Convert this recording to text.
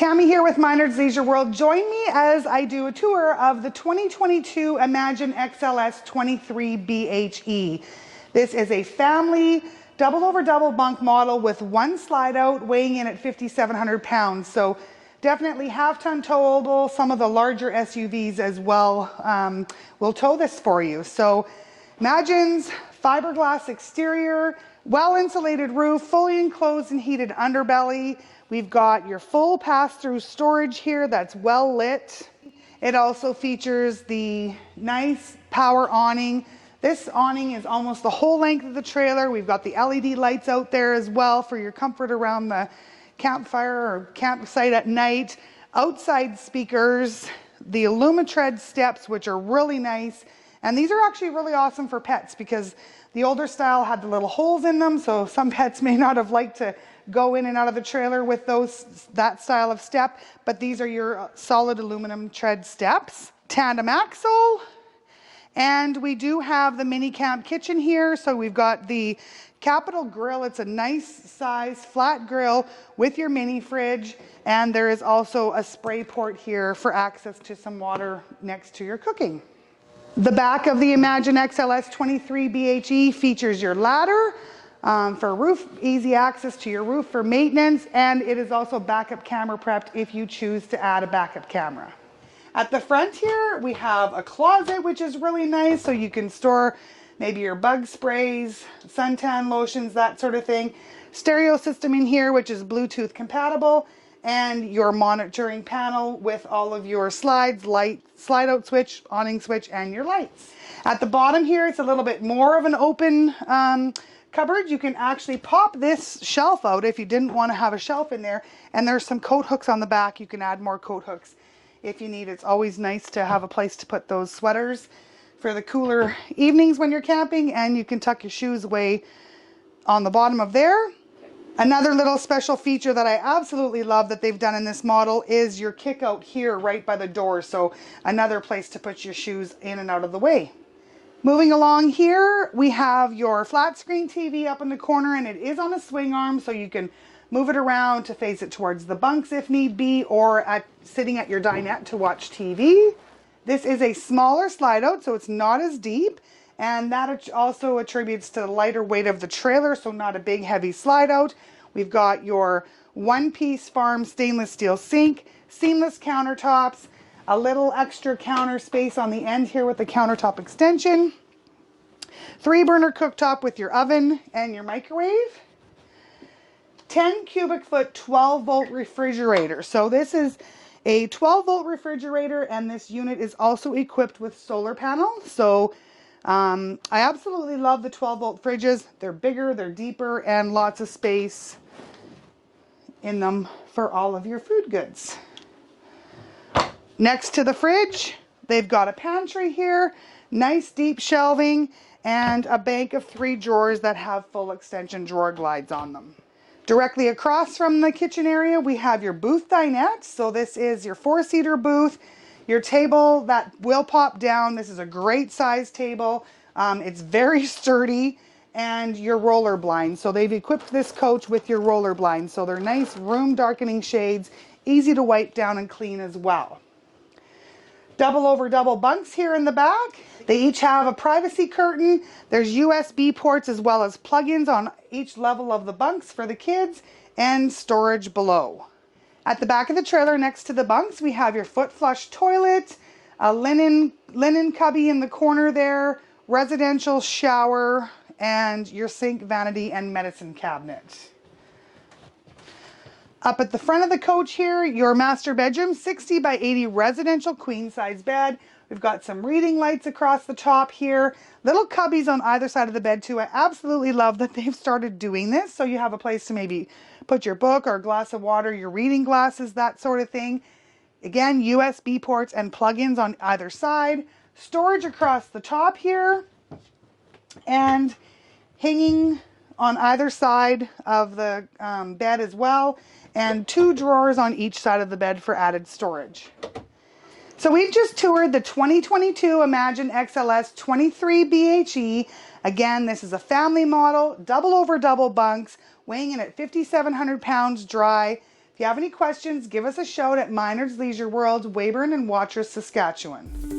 Tammy here with Minard's Leisure World. Join me as I do a tour of the 2022 Imagine XLS 23 BHE. This is a family double over double bunk model with one slide out, weighing in at 5,700 pounds. So definitely half-ton towable. Some of the larger SUVs as well will tow this for you. So Imagine's fiberglass exterior, well-insulated roof, fully enclosed and heated underbelly. We've got your full pass-through storage here that's well lit. It also features the nice power awning. This awning is almost the whole length of the trailer. We've got the LED lights out there as well for your comfort around the campfire or campsite at night. Outside speakers, the Alumitread steps, which are really nice. And these are actually really awesome for pets because the older style had the little holes in them, so some pets may not have liked to go in and out of the trailer with that style of step, but these are your solid aluminum tread steps. Tandem axle, and we do have the mini camp kitchen here. So we've got the Capital Grill. It's a nice size flat grill with your mini fridge, and there is also a spray port here for access to some water next to your cooking. The back of the Imagine XLS 23 BHE features your ladder for roof, easy access to your roof for maintenance, and it is also backup camera prepped if you choose to add a backup camera. At the front here, we have a closet, which is really nice, so you can store maybe your bug sprays, suntan lotions, that sort of thing. Stereo system in here, which is Bluetooth compatible, and your monitoring panel with all of your slides, light, slide out switch, awning switch, and your lights. At the bottom here, it's a little bit more of an open cupboard. You can actually pop this shelf out if you didn't want to have a shelf in there, and there's some coat hooks on the back. You can add more coat hooks if you need. It's always nice to have a place to put those sweaters for the cooler evenings when you're camping, and you can tuck your shoes away on the bottom of there. Another little special feature that I absolutely love that they've done in this model is your kick out here right by the door. So another place to put your shoes in and out of the way. Moving along here, we have your flat screen TV up in the corner, and it is on a swing arm, so you can move it around to face it towards the bunks if need be, or sitting at your dinette to watch TV. This is a smaller slide out, so it's not as deep, and that also attributes to the lighter weight of the trailer, so not a big heavy slide out. We've got your one-piece farm stainless steel sink, seamless countertops, a little extra counter space on the end here with the countertop extension, 3-burner cooktop with your oven and your microwave, 10 cubic foot 12-volt refrigerator. So this is a 12-volt refrigerator, and this unit is also equipped with solar panels. So I absolutely love the 12-volt fridges. They're bigger, they're deeper, and lots of space in them for all of your food goods. Next to the fridge, they've got a pantry here, nice deep shelving, and a bank of 3 drawers that have full extension drawer glides on them. Directly across from the kitchen area, we have your booth dinette. So this is your 4-seater booth, your table that will pop down. This is a great size table. It's very sturdy, and your roller blinds. So they've equipped this coach with your roller blinds. So they're nice room darkening shades, easy to wipe down and clean as well. Double over double bunks here in the back. They each have a privacy curtain. There's USB ports as well as plug-ins on each level of the bunks for the kids, and storage below. At the back of the trailer next to the bunks, we have your foot flush toilet, a linen cubby in the corner there, residential shower, and your sink, vanity, and medicine cabinet. Up at the front of the coach here, your master bedroom, 60 by 80 residential queen size bed. We've got some reading lights across the top here, little cubbies on either side of the bed too. I absolutely love that they've started doing this, so you have a place to maybe put your book or a glass of water, your reading glasses, that sort of thing. Again, USB ports and plug-ins on either side, storage across the top here, and hanging on either side of the bed as well, and 2 drawers on each side of the bed for added storage. So we've just toured the 2022 Imagine XLS 23 BHE. Again, this is a family model, double over double bunks, weighing in at 5,700 pounds dry. If you have any questions, give us a shout at Minard's Leisure World, Weyburn and Watrous, Saskatchewan.